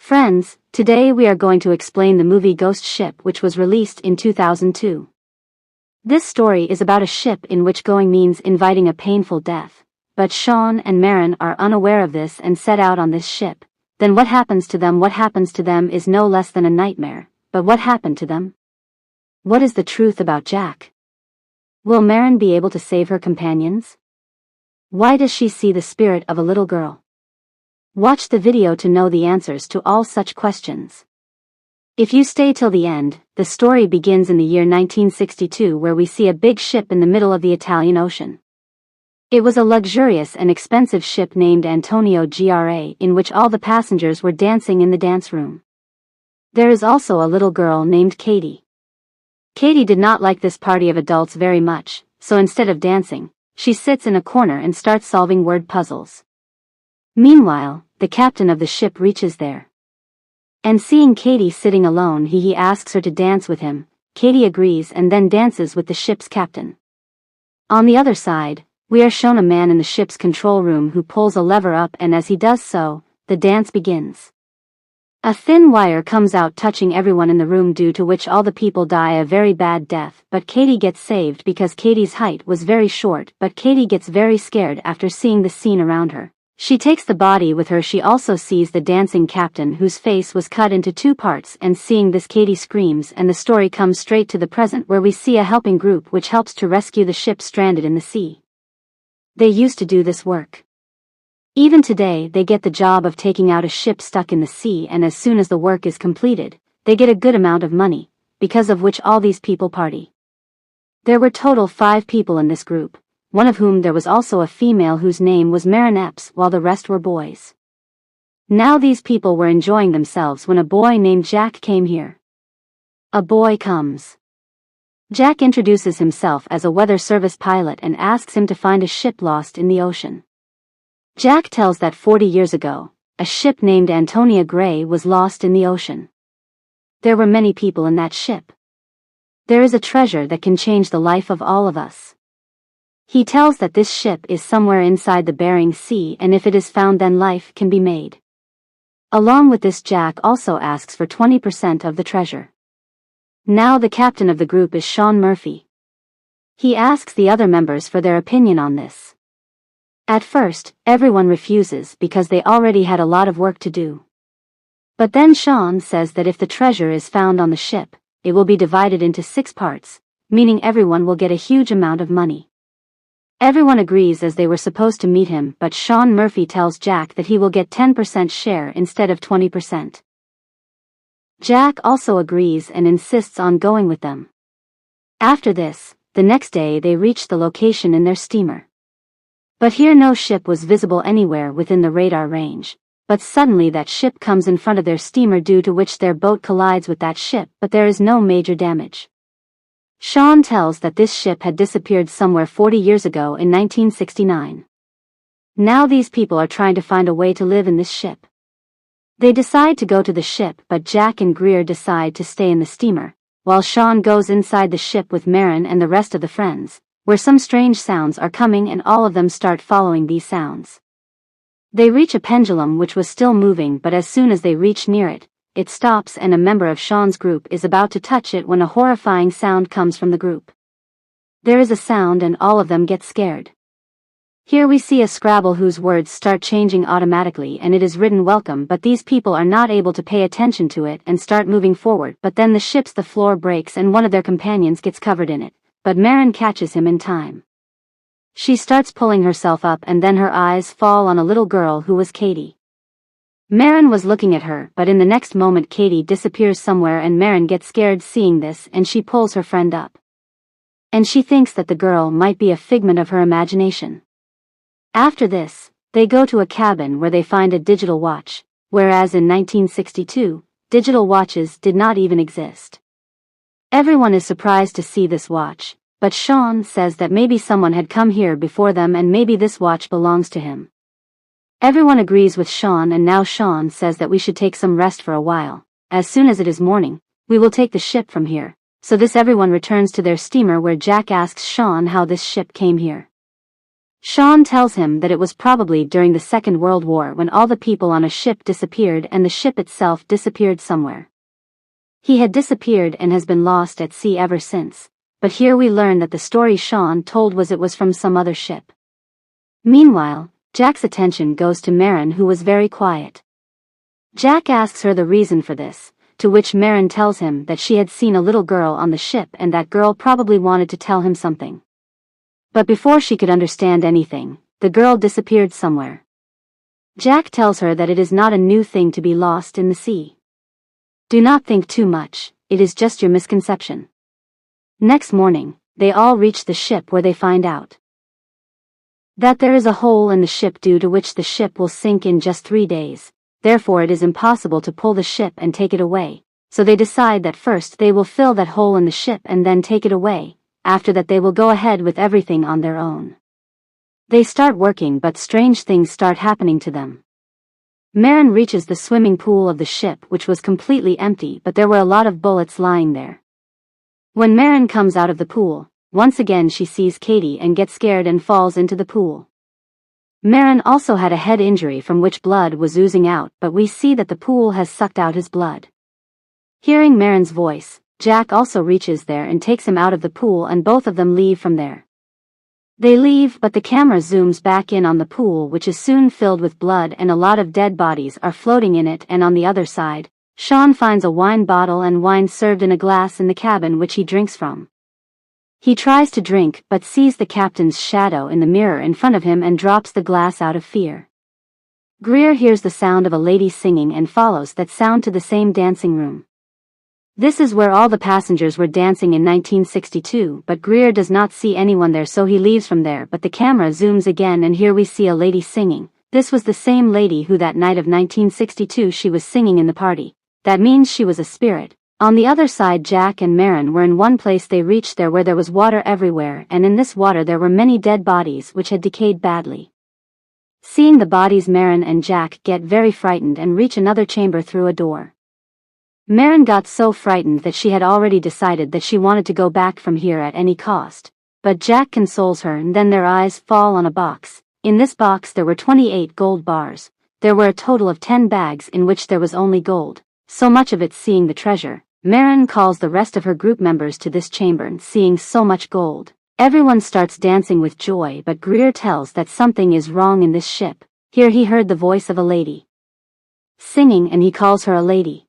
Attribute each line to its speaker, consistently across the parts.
Speaker 1: Friends, today we are going to explain the movie Ghost Ship, which was released in 2002. This story is about a ship in which going means inviting a painful death. But Sean and Maren are unaware of this and set out on this ship. Then what happens to them? What happens to them is no less than a nightmare. But what happened to them? What is the truth about Jack? Will Maren be able to save her companions? Why does she see the spirit of a little girl? Watch the video to know the answers to all such questions. If you stay till the end, the story begins in the year 1962, where we see a big ship in the middle of the Italian Ocean. It was a luxurious and expensive ship named Antonio Gra, in which all the passengers were dancing in the dance room. There is also a little girl named Katie. Katie did not like this party of adults very much, so instead of dancing, she sits in a corner and starts solving word puzzles. Meanwhile, the captain of the ship reaches there. And seeing Katie sitting alone, he asks her to dance with him. Katie agrees and then dances with the ship's captain. On the other side, we are shown a man in the ship's control room who pulls a lever up, and as he does so, the dance begins. A thin wire comes out, touching everyone in the room, due to which all the people die a very bad death, but Katie gets saved because Katie's height was very short. But Katie gets very scared after seeing the scene around her. She takes the body with her. She also sees the dancing captain, whose face was cut into two parts, and seeing this, Katie screams, and the story comes straight to the present, where we see a helping group which helps to rescue the ship stranded in the sea. They used to do this work. Even today they get the job of taking out a ship stuck in the sea, and as soon as the work is completed, they get a good amount of money, because of which all these people party. There were total 5 people in this group, one of whom there was also a female whose name was Maren Epps, while the rest were boys. Now these people were enjoying themselves when a boy named Jack came here. A boy comes. Jack introduces himself as a weather service pilot and asks him to find a ship lost in the ocean. Jack tells that 40 years ago, a ship named Antonia Gray was lost in the ocean. There were many people in that ship. There is a treasure that can change the life of all of us. He tells that this ship is somewhere inside the Bering Sea, and if it is found, then life can be made. Along with this, Jack also asks for 20% of the treasure. Now the captain of the group is Sean Murphy. He asks the other members for their opinion on this. At first, everyone refuses because they already had a lot of work to do. But then Sean says that if the treasure is found on the ship, it will be divided into 6 parts, meaning everyone will get a huge amount of money. Everyone agrees, as they were supposed to meet him, but Sean Murphy tells Jack that he will get 10% share instead of 20%. Jack also agrees and insists on going with them. After this, the next day they reach the location in their steamer. But here no ship was visible anywhere within the radar range. But suddenly that ship comes in front of their steamer, due to which their boat collides with that ship, but there is no major damage. Sean tells that this ship had disappeared somewhere 40 years ago in 1969. Now these people are trying to find a way to live in this ship. They decide to go to the ship, but Jack and Greer decide to stay in the steamer, while Sean goes inside the ship with Maren and the rest of the friends, where some strange sounds are coming, and all of them start following these sounds. They reach a pendulum which was still moving, but as soon as they reach near it, it stops, and a member of Sean's group is about to touch it when a horrifying sound comes from the group. There is a sound and all of them get scared. Here we see a Scrabble whose words start changing automatically, and it is written welcome, but these people are not able to pay attention to it and start moving forward. But then the floor breaks and one of their companions gets covered in it, but Maren catches him in time. She starts pulling herself up, and then her eyes fall on a little girl who was Katie. Maren was looking at her, but in the next moment Katie disappears somewhere, and Maren gets scared seeing this, and she pulls her friend up. And she thinks that the girl might be a figment of her imagination. After this, they go to a cabin where they find a digital watch, whereas in 1962, digital watches did not even exist. Everyone is surprised to see this watch, but Sean says that maybe someone had come here before them and maybe this watch belongs to him. Everyone agrees with Sean, and now Sean says that we should take some rest for a while. As soon as it is morning, we will take the ship from here. So everyone returns to their steamer, where Jack asks Sean how this ship came here. Sean tells him that it was probably during the Second World War when all the people on a ship disappeared and the ship itself disappeared somewhere. He had disappeared and has been lost at sea ever since, but here we learn that the story Sean told was it was from some other ship. Meanwhile, Jack's attention goes to Maren, who was very quiet. Jack asks her the reason for this, to which Maren tells him that she had seen a little girl on the ship and that girl probably wanted to tell him something. But before she could understand anything, the girl disappeared somewhere. Jack tells her that it is not a new thing to be lost in the sea. Do not think too much, it is just your misconception. Next morning, they all reach the ship where they find out that there is a hole in the ship due to which the ship will sink in just 3 days, therefore it is impossible to pull the ship and take it away, so they decide that first they will fill that hole in the ship and then take it away. After that they will go ahead with everything on their own. They start working, but strange things start happening to them. Maren reaches the swimming pool of the ship, which was completely empty, but there were a lot of bullets lying there. When Maren comes out of the pool, once again she sees Katie and gets scared and falls into the pool. Maren also had a head injury from which blood was oozing out, but we see that the pool has sucked out his blood. Hearing Maren's voice, Jack also reaches there and takes him out of the pool, and both of them leave from there. They leave, but the camera zooms back in on the pool, which is soon filled with blood and a lot of dead bodies are floating in it, and on the other side, Sean finds a wine bottle and wine served in a glass in the cabin which he drinks from. He tries to drink but sees the captain's shadow in the mirror in front of him and drops the glass out of fear. Greer hears the sound of a lady singing and follows that sound to the same dancing room. This is where all the passengers were dancing in 1962, but Greer does not see anyone there, so he leaves from there, but the camera zooms again and here we see a lady singing. This was the same lady who that night of 1962 she was singing in the party. That means she was a spirit. On the other side, Jack and Maren were in one place. They reached there where there was water everywhere, and in this water there were many dead bodies which had decayed badly. Seeing the bodies, Maren and Jack get very frightened and reach another chamber through a door. Maren got so frightened that she had already decided that she wanted to go back from here at any cost, but Jack consoles her, and then their eyes fall on a box. In this box there were 28 gold bars. There were a total of 10 bags in which there was only gold, so much of it. Seeing the treasure, Maren calls the rest of her group members to this chamber, and seeing so much gold, everyone starts dancing with joy, but Greer tells that something is wrong in this ship. Here he heard the voice of a lady singing, and he calls her a lady.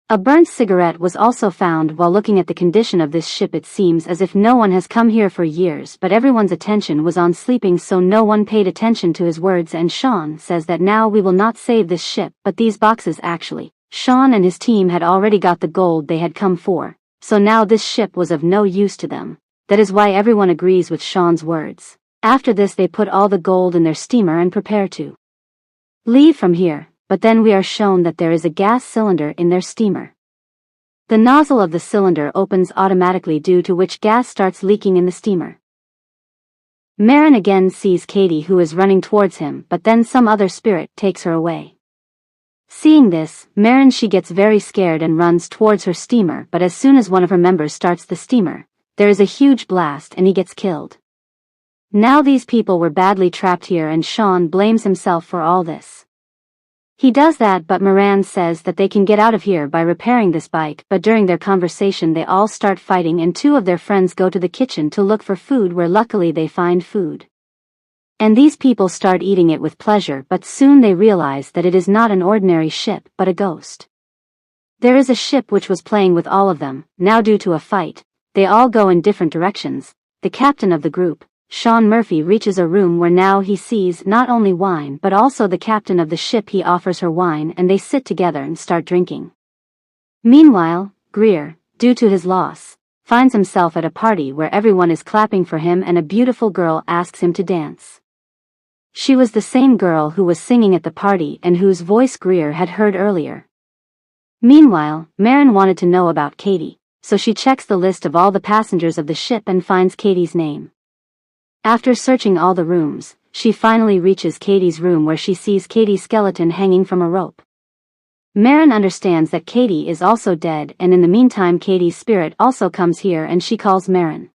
Speaker 1: A burnt cigarette was also found. While looking at the condition of this ship, it seems as if no one has come here for years, but everyone's attention was on sleeping, so no one paid attention to his words, and Sean says that now we will not save this ship, but these boxes. Actually, Sean and his team had already got the gold they had come for, so now this ship was of no use to them. That is why everyone agrees with Sean's words. After this they put all the gold in their steamer and prepare to leave from here. But then we are shown that there is a gas cylinder in their steamer. The nozzle of the cylinder opens automatically, due to which gas starts leaking in the steamer. Maren again sees Katie, who is running towards him, but then some other spirit takes her away. Seeing this, Maren she gets very scared and runs towards her steamer, but as soon as one of her members starts the steamer, there is a huge blast and he gets killed. Now these people were badly trapped here, and Sean blames himself for all this. He does that, but Moran says that they can get out of here by repairing this bike, but during their conversation they all start fighting, and two of their friends go to the kitchen to look for food, where luckily they find food. And these people start eating it with pleasure, but soon they realize that it is not an ordinary ship, but a ghost. There is a ship which was playing with all of them. Now due to a fight, they all go in different directions. The captain of the group, Sean Murphy, reaches a room where now he sees not only wine but also the captain of the ship. He offers her wine and they sit together and start drinking. Meanwhile, Greer, due to his loss, finds himself at a party where everyone is clapping for him, and a beautiful girl asks him to dance. She was the same girl who was singing at the party and whose voice Greer had heard earlier. Meanwhile, Maren wanted to know about Katie, so she checks the list of all the passengers of the ship and finds Katie's name. After searching all the rooms, she finally reaches Katie's room, where she sees Katie's skeleton hanging from a rope. Maren understands that Katie is also dead, and in the meantime Katie's spirit also comes here and she calls Maren.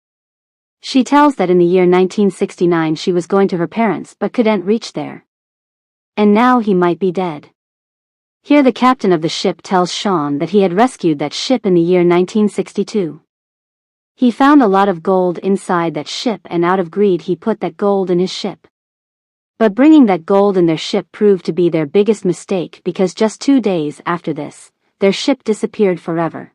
Speaker 1: She tells that in the year 1969 she was going to her parents but couldn't reach there. And now he might be dead. Here the captain of the ship tells Sean that he had rescued that ship in the year 1962. He found a lot of gold inside that ship and out of greed he put that gold in his ship. But bringing that gold in their ship proved to be their biggest mistake because just 2 days after this, their ship disappeared forever.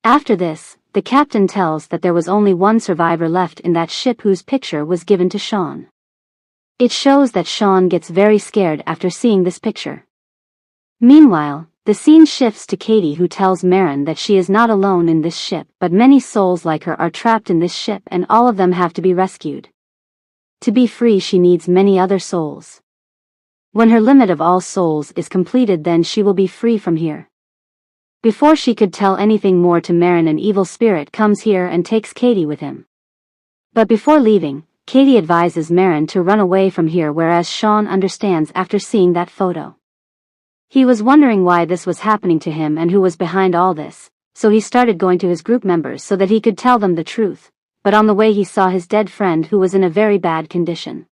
Speaker 1: After this, the captain tells that there was only one survivor left in that ship whose picture was given to Sean. It shows that Sean gets very scared after seeing this picture. Meanwhile, the scene shifts to Katie, who tells Maren that she is not alone in this ship but many souls like her are trapped in this ship and all of them have to be rescued. To be free she needs many other souls. When her limit of all souls is completed then she will be free from here. Before she could tell anything more to Maren, an evil spirit comes here and takes Katie with him. But before leaving, Katie advises Maren to run away from here, whereas Sean understands after seeing that photo. He was wondering why this was happening to him and who was behind all this, so he started going to his group members so that he could tell them the truth, but on the way he saw his dead friend who was in a very bad condition.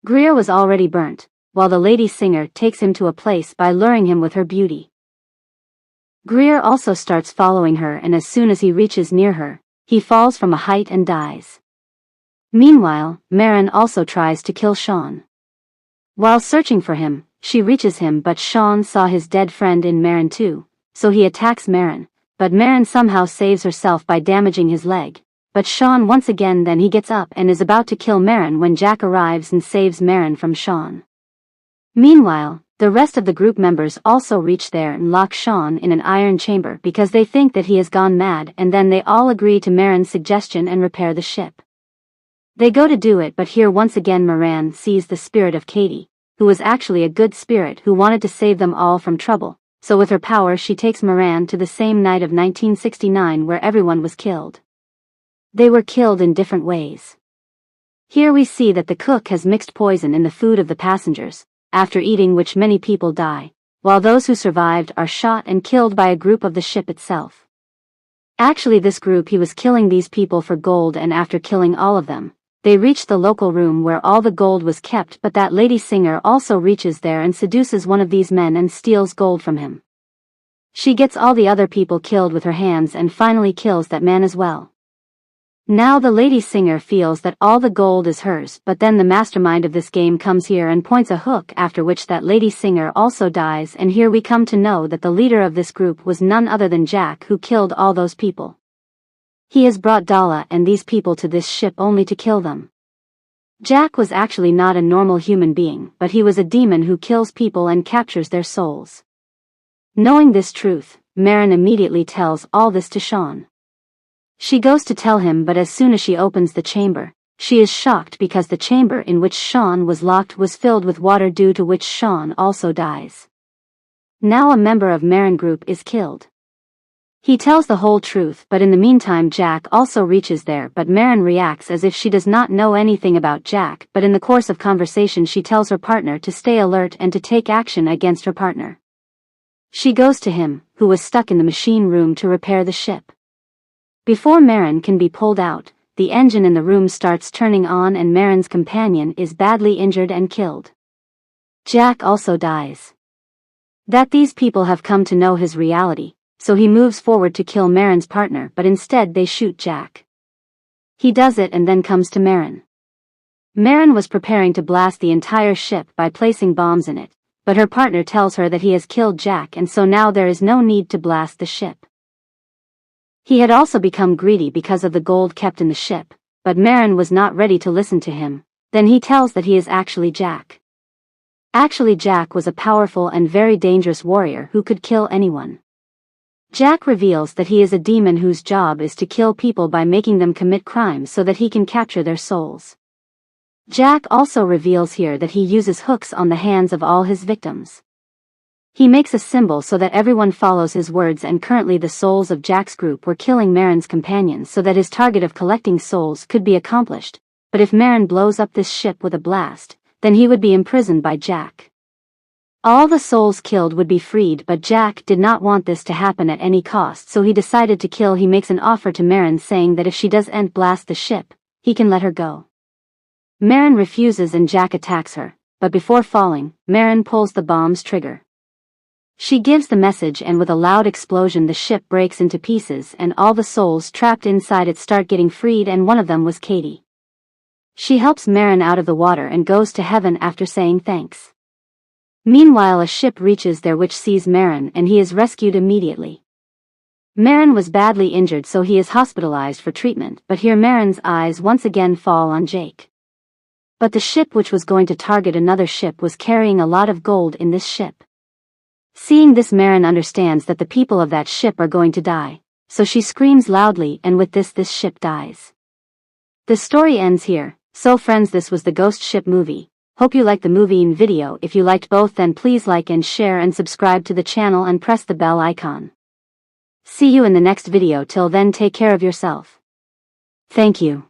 Speaker 1: Greer was already burnt, while the lady singer takes him to a place by luring him with her beauty. Greer also starts following her, and as soon as he reaches near her, he falls from a height and dies. Meanwhile, Maren also tries to kill Sean. While searching for him, she reaches him, but Sean saw his dead friend in Maren too, so he attacks Maren, but Maren somehow saves herself by damaging his leg. But Sean once again, then he gets up and is about to kill Maren when Jack arrives and saves Maren from Sean. Meanwhile, the rest of the group members also reach there and lock Sean in an iron chamber because they think that he has gone mad, and then they all agree to Maren's suggestion and repair the ship. They go to do it, but here once again Maren sees the spirit of Katie, who was actually a good spirit who wanted to save them all from trouble, so with her power she takes Maren to the same night of 1969 where everyone was killed. They were killed in different ways. Here we see that the cook has mixed poison in the food of the passengers, after eating which many people die, while those who survived are shot and killed by a group of the ship itself. Actually this group he was killing these people for gold, and after killing all of them, they reach the local room where all the gold was kept, but that lady singer also reaches there and seduces one of these men and steals gold from him. She gets all the other people killed with her hands and finally kills that man as well. Now the lady singer feels that all the gold is hers, but then the mastermind of this game comes here and points a hook, after which that lady singer also dies, and here we come to know that the leader of this group was none other than Jack, who killed all those people. He has brought Dala and these people to this ship only to kill them. Jack was actually not a normal human being, but he was a demon who kills people and captures their souls. Knowing this truth, Maren immediately tells all this to Sean. She goes to tell him, but as soon as she opens the chamber, she is shocked because the chamber in which Sean was locked was filled with water, due to which Sean also dies. Now a member of Maren group is killed. He tells the whole truth, but in the meantime Jack also reaches there, but Maren reacts as if she does not know anything about Jack, but in the course of conversation she tells her partner to stay alert and to take action against her partner. She goes to him, who was stuck in the machine room, to repair the ship. Before Maren can be pulled out, the engine in the room starts turning on and Maren's companion is badly injured and killed. Jack also dies. That these people have come to know his reality, so he moves forward to kill Maren's partner, but instead they shoot Jack. He does it and then comes to Maren. Maren was preparing to blast the entire ship by placing bombs in it, but her partner tells her that he has killed Jack, and so now there is no need to blast the ship. He had also become greedy because of the gold kept in the ship, but Maren was not ready to listen to him. Then he tells that he is actually Jack. Actually Jack was a powerful and very dangerous warrior who could kill anyone. Jack reveals that he is a demon whose job is to kill people by making them commit crimes so that he can capture their souls. Jack also reveals here that he uses hooks on the hands of all his victims. He makes a symbol so that everyone follows his words, and currently the souls of Jack's group were killing Maren's companions so that his target of collecting souls could be accomplished, but if Maren blows up this ship with a blast, then he would be imprisoned by Jack. All the souls killed would be freed, but Jack did not want this to happen at any cost, so he decided to kill. He makes an offer to Maren saying that if she doesn't blast the ship, he can let her go. Maren refuses and Jack attacks her, but before falling, Maren pulls the bomb's trigger. She gives the message and with a loud explosion the ship breaks into pieces and all the souls trapped inside it start getting freed, and one of them was Katie. She helps Maren out of the water and goes to heaven after saying thanks. Meanwhile, a ship reaches there which sees Maren and he is rescued immediately. Maren was badly injured, so he is hospitalized for treatment, but here Maren's eyes once again fall on Jake. But the ship which was going to target another ship was carrying a lot of gold in this ship. Seeing this, Maren understands that the people of that ship are going to die, so she screams loudly, and with this ship dies. The story ends here. So friends, this was the Ghost Ship movie. Hope you liked the movie and video. If you liked both, then please like and share and subscribe to the channel and press the bell icon. See you in the next video. Till then, take care of yourself. Thank you.